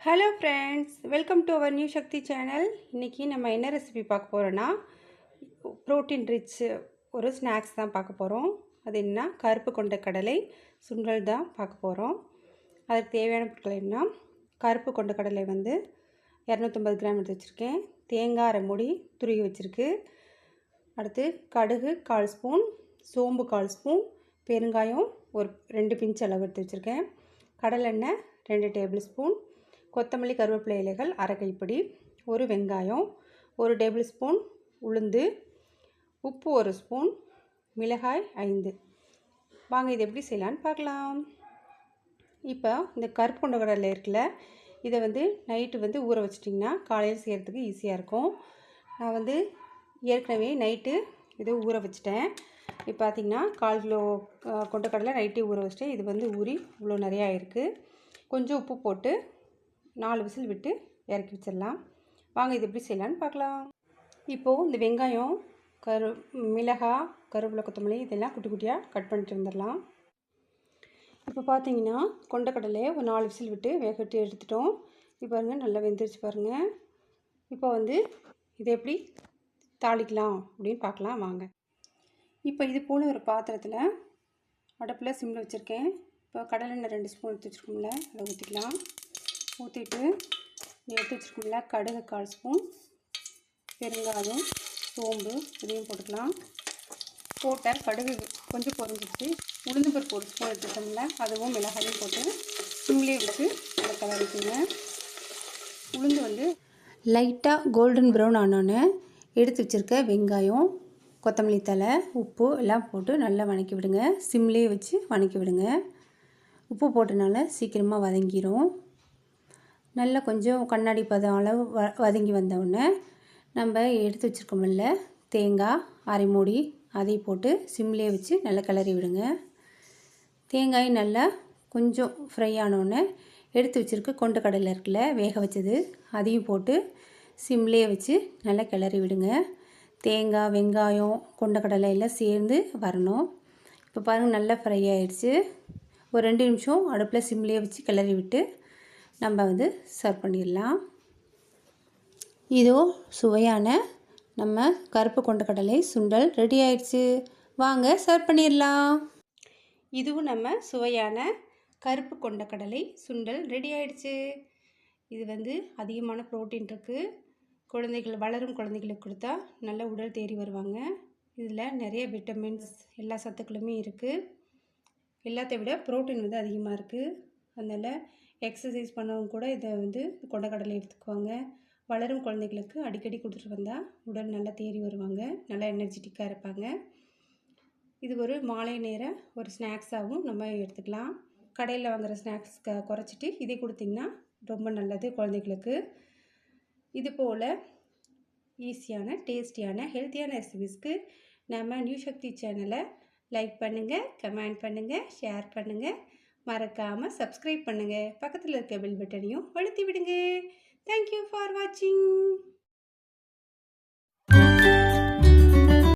Hello friends, welcome to our new Shakti channel. இன்றைக்கி நம்ம என்ன ரெசிபி பார்க்க போகிறோன்னா, ப்ரோட்டீன் ரிச் ஒரு ஸ்நாக்ஸ் தான் பார்க்க போகிறோம். அது என்ன, கருப்பு கொண்ட கடலை சுண்டல் தான் பார்க்க போகிறோம். அதுக்கு தேவையான பொருட்கள் என்ன, கருப்பு கொண்ட கடலை 250 கிராம் எடுத்து வச்சுருக்கேன். தேங்காய் அரை மூடி துருகி வச்சுருக்கு. அடுத்து கடுகு 1/4 ஸ்பூன், சோம்பு 1/4 ஸ்பூன், பெருங்காயம் ஒரு 2 பிஞ்ச் அளவு எடுத்து வச்சுருக்கேன். கடலெண்ணெய் 2 டேபிள் ஸ்பூன், கொத்தமல்லி கருவேப்பிலை இலைகள் அரை கைப்பிடி, ஒரு வெங்காயம், 1 டேபிள் ஸ்பூன் உளுந்து, உப்பு 1 ஸ்பூன், மிளகாய் 5. வாங்க இது எப்படி செய்யலான்னு பார்க்கலாம். இப்போ இந்த கருப்பு கொண்ட கடலை இருக்குல்ல, இதை நைட்டு ஊற வச்சிட்டிங்கன்னா காலையில் செய்கிறதுக்கு ஈஸியாக இருக்கும். நான் ஏற்கனவே நைட்டு இதை ஊற வச்சிட்டேன். இப்போ பார்த்திங்கன்னா 1/4 கிலோ கொண்ட கடலை நைட்டே ஊற வச்சிட்டேன். இது ஊறி இவ்வளோ நிறையா இருக்குது. கொஞ்சம் உப்பு போட்டு 4 விசில் விட்டு இறக்கி வச்சிடலாம். வாங்க இது எப்படி செய்யலான்னு பார்க்கலாம். இப்போது இந்த வெங்காயம், மிளகாய், கருவேப்பிலை, கொத்தமல்லி இதெல்லாம் குட்டி குட்டியாக கட் பண்ணிட்டு வந்துடலாம். இப்போ பார்த்தீங்கன்னா கொண்டக்கடலையை ஒரு 4 விசில் விட்டு வேக விட்டு எடுத்துட்டோம். இப்போ பாருங்கள் நல்லா வெந்துருச்சு பாருங்கள். இப்போ இதை எப்படி தாளிக்கலாம் அப்படின்னு பார்க்கலாம் வாங்க. இப்போ இது போல் ஒரு பாத்திரத்தில் அடுப்பில் சிம்மில் வச்சுருக்கேன். இப்போ கடலெண்ணெய் 2 ஸ்பூன் எடுத்து வச்சுருக்கோம்ல, அதை ஊற்றிக்கலாம். ஊற்றிட்டு எடுத்து வச்சுருக்கோம்ல கடுகு 1/4 ஸ்பூன், பெருங்காயம், சோம்பு இதையும் போட்டுக்கலாம். போட்ட கடுகு கொஞ்சம் பொரிஞ்சிச்சு. உளுந்து பருப்பு 1 ஸ்பூன் எடுத்துட்டோம்ல, அதுவும் மிளகாயும் போட்டு சிம்லேயே வச்சு அதை கலரிக்குங்க. உளுந்து லைட்டாக கோல்டன் ப்ரௌன் ஆனோன்னு எடுத்து வச்சுருக்க வெங்காயம், கொத்தமல்லி தழை, உப்பு எல்லாம் போட்டு நல்லா வதக்கி விடுங்க. சிம்லேயே வச்சு வதக்கி விடுங்க. உப்பு போட்டனால சீக்கிரமாக வதங்கிடும். நல்லா கொஞ்சம் கண்ணாடி பதம் அளவு வதங்கி வந்தவுடனே நம்ம எடுத்து வச்சுருக்கோமில்ல தேங்காய் அரை மூடி, அதை போட்டு சிம்லேயே வச்சு நல்லா கிளறி விடுங்க. தேங்காய் நல்லா கொஞ்சம் ஃப்ரை ஆனோடனே எடுத்து வச்சுருக்க கொண்ட கடலை இருக்குல்ல வேக வச்சது, அதையும் போட்டு சிம்லேயே வச்சு நல்லா கிளறி விடுங்க. தேங்காய், வெங்காயம், கொண்ட கடலை எல்லாம் சேர்ந்து வரணும். இப்போ பாருங்கள் நல்லா ஃப்ரை ஆகிடுச்சு. ஒரு 2 நிமிஷம் அடுப்பில் சிம்லேயே வச்சு கிளறி விட்டு நம்ம சர்வ் பண்ணிடலாம். இதோ சுவையான நம்ம கருப்பு கொண்ட கடலை சுண்டல் ரெடி ஆயிடுச்சு. வாங்க சர்வ் பண்ணிடலாம். இதுவும் நம்ம சுவையான கருப்பு கொண்ட கடலை சுண்டல் ரெடி ஆயிடுச்சு. இது அதிகமான ப்ரோட்டீன் இருக்குது. வளரும் குழந்தைகளுக்கு கொடுத்தா நல்ல உடல் தேறி வருவாங்க. இதில் நிறைய விட்டமின்ஸ் எல்லா சத்துக்களுமே இருக்குது. எல்லாத்தை விட ப்ரோட்டீன் அதிகமாக இருக்குது. அதனால் எக்ஸசைஸ் பண்ணவங்க கூட இதை கொண்டக்கடலை எடுத்துக்குவாங்க. வளரும் குழந்தைகளுக்கு அடிக்கடி கொடுத்துட்டு வந்தால் உடல் நல்லா தேறி வருவாங்க, நல்லா எனர்ஜெட்டிக்காக இருப்பாங்க. இது ஒரு மாலை நேர ஒரு ஸ்நாக்ஸாகவும் நம்ம எடுத்துக்கலாம். கடையில் வாங்குகிற ஸ்நாக்ஸ் குறைச்சிட்டு இதை கொடுத்திங்கன்னா ரொம்ப நல்லது குழந்தைகளுக்கு. இது போல் ஈஸியான, டேஸ்டியான, ஹெல்த்தியான ரெசிபீஸ்க்கு நம்ம நியூ சக்தி சேனலை லைக் பண்ணுங்கள், கமெண்ட் பண்ணுங்கள், ஷேர் பண்ணுங்கள். மறக்காமல் சப்ஸ்கிரைப் பண்ணுங்கள். பக்கத்தில் இருக்க பெல் பட்டனையும் அழுத்தி விடுங்க. தேங்க்யூ ஃபார் வாட்சிங்.